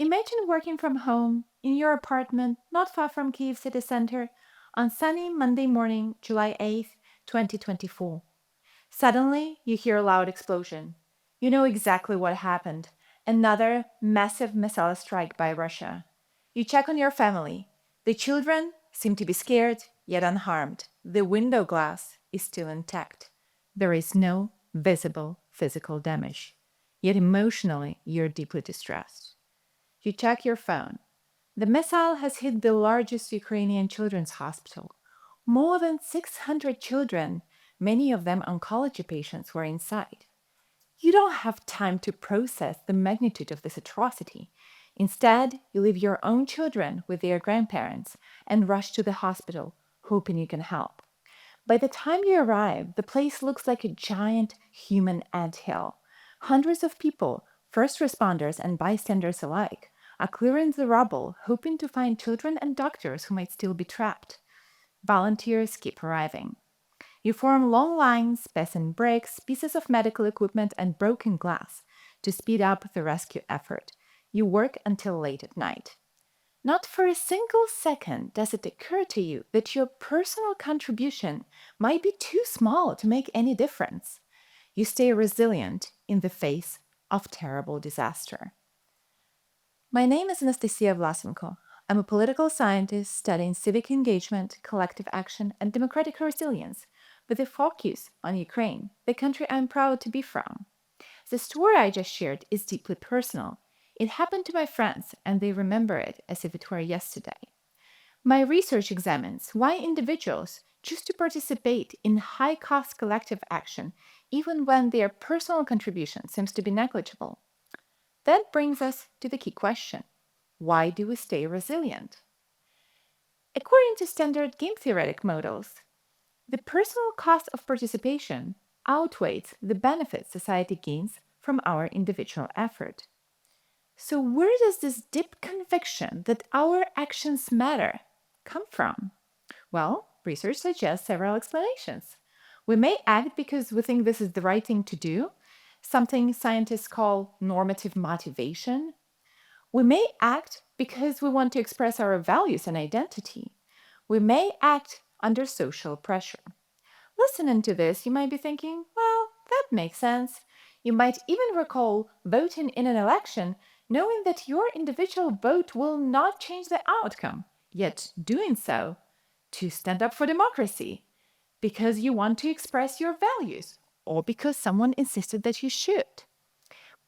Imagine working from home in your apartment not far from Kyiv city center on sunny Monday morning, July 8th, 2024. Suddenly, you hear a loud explosion. You know exactly what happened. Another massive missile strike by Russia. You check on your family. The children seem to be scared, yet unharmed. The window glass is still intact. There is no visible physical damage. Yet emotionally, you're deeply distressed. You check your phone. The missile has hit the largest Ukrainian children's hospital. More than 600 children, many of them oncology patients, were inside. You don't have time to process the magnitude of this atrocity. Instead, you leave your own children with their grandparents and rush to the hospital, hoping you can help. By the time you arrive, the place looks like a giant human anthill. Hundreds of people, first responders and bystanders alike, are clearing the rubble, hoping to find children and doctors who might still be trapped. Volunteers keep arriving. You form long lines, passing bricks, pieces of medical equipment, and broken glass to speed up the rescue effort. You work until late at night. Not for a single second does it occur to you that your personal contribution might be too small to make any difference. You stay resilient in the face of terrible disaster. My name is Anastasia Vlasenko. I'm a political scientist studying civic engagement, collective action, and democratic resilience with a focus on Ukraine, the country I'm proud to be from. The story I just shared is deeply personal. It happened to my friends, and they remember it as if it were yesterday. My research examines why individuals choose to participate in high cost collective action even when their personal contribution seems to be negligible. That brings us to the key question: why do we stay resilient? According to standard game theoretic models, the personal cost of participation outweighs the benefits society gains from our individual effort. So, where does this deep conviction that our actions matter come from? Well, research suggests several explanations. We may act because we think this is the right thing to do, something scientists call normative motivation. We may act because we want to express our values and identity. We may act under social pressure. Listening to this, you might be thinking, well, that makes sense. You might even recall voting in an election knowing that your individual vote will not change the outcome, yet doing so to stand up for democracy because you want to express your values or because someone insisted that you should.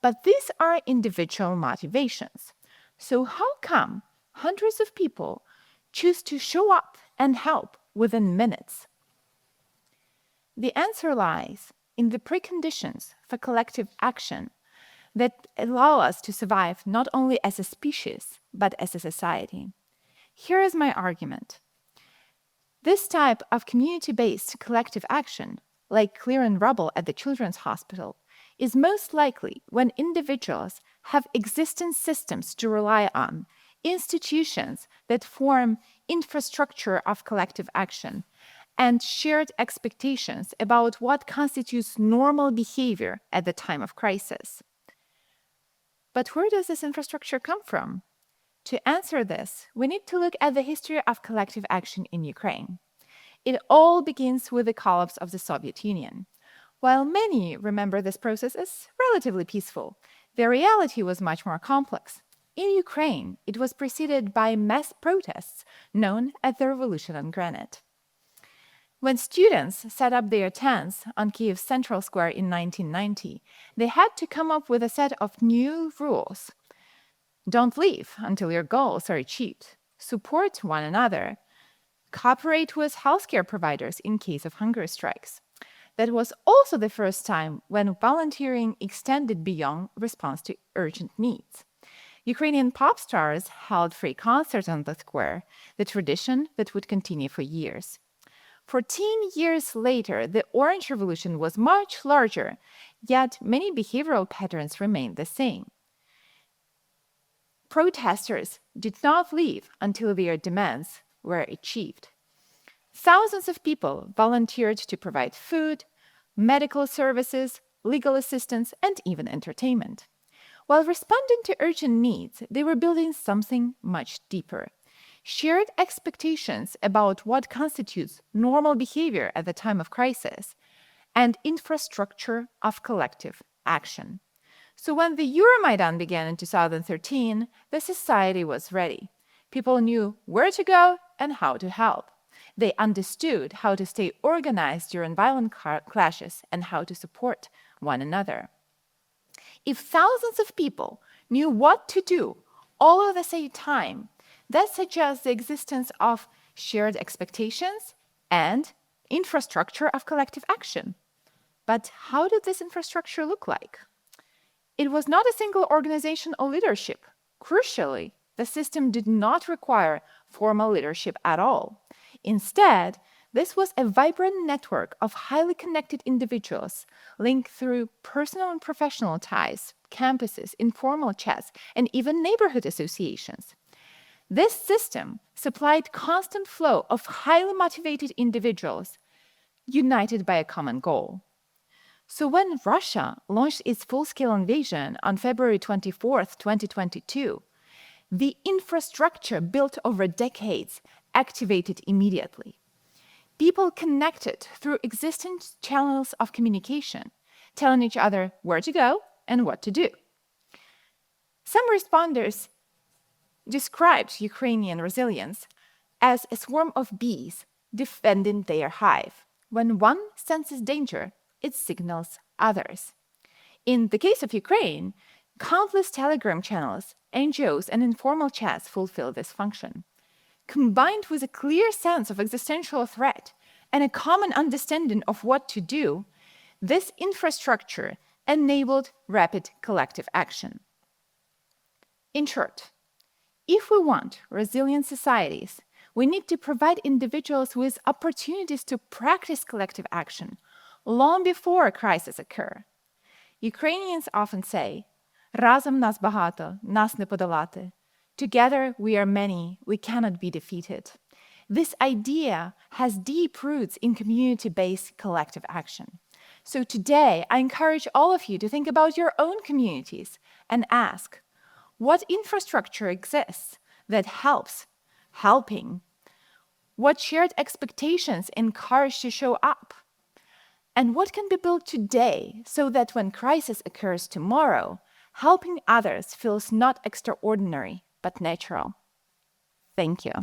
But these are individual motivations. So, how come hundreds of people choose to show up and help within minutes? The answer lies in the preconditions for collective action that allow us to survive not only as a species, but as a society. Here is my argument. This type of community based collective action, like clearing rubble at the children's hospital, is most likely when individuals have existing systems to rely on, institutions that form infrastructure of collective action, and shared expectations about what constitutes normal behavior at the time of crisis. But where does this infrastructure come from? To answer this, we need to look at the history of collective action in Ukraine. It all begins with the collapse of the Soviet Union. While many remember this process as relatively peaceful, the reality was much more complex. In Ukraine, it was preceded by mass protests known as the Revolution on Granite. When students set up their tents on Kyiv's Central Square in 1990, they had to come up with a set of new rules. Don't leave until your goals are achieved. Support one another. Cooperate with healthcare providers in case of hunger strikes. That was also the first time when volunteering extended beyond response to urgent needs. Ukrainian pop stars held free concerts on the square, the tradition that would continue for years. 14 years later, the Orange Revolution was much larger, yet many behavioral patterns remained the same. Protesters did not leave until their demands were achieved. Thousands of people volunteered to provide food, medical services, legal assistance, and even entertainment. While responding to urgent needs, they were building something much deeper. Shared expectations about what constitutes normal behavior at the time of crisis, and infrastructure of collective action. So when the Euromaidan began in 2013, the society was ready. People knew where to go and how to help. They understood how to stay organized during violent clashes and how to support one another. If thousands of people knew what to do all at the same time, that suggests the existence of shared expectations and infrastructure of collective action. But how did this infrastructure look like? It was not a single organization or leadership. Crucially, the system did not require formal leadership at all. Instead, this was a vibrant network of highly connected individuals linked through personal and professional ties, campuses, informal chats, and even neighborhood associations. This system supplied constant flow of highly motivated individuals united by a common goal. So when Russia launched its full-scale invasion on February 24, 2022, the infrastructure built over decades activated immediately. People connected through existing channels of communication, telling each other where to go and what to do. Some responders described Ukrainian resilience as a swarm of bees defending their hive. When one senses danger, it signals others. In the case of Ukraine, countless Telegram channels, NGOs, and informal chats fulfill this function. Combined with a clear sense of existential threat and a common understanding of what to do, this infrastructure enabled rapid collective action. In short, if we want resilient societies, we need to provide individuals with opportunities to practice collective action long before a crisis occurs. Ukrainians often say, "Разом нас багато, нас не подолати." Together we are many, we cannot be defeated. This idea has deep roots in community-based collective action. So today, I encourage all of you to think about your own communities and ask, what infrastructure exists that helps helping? What shared expectations encourage to show up? And what can be built today so that when crisis occurs tomorrow, helping others feels not extraordinary, but natural? Thank you.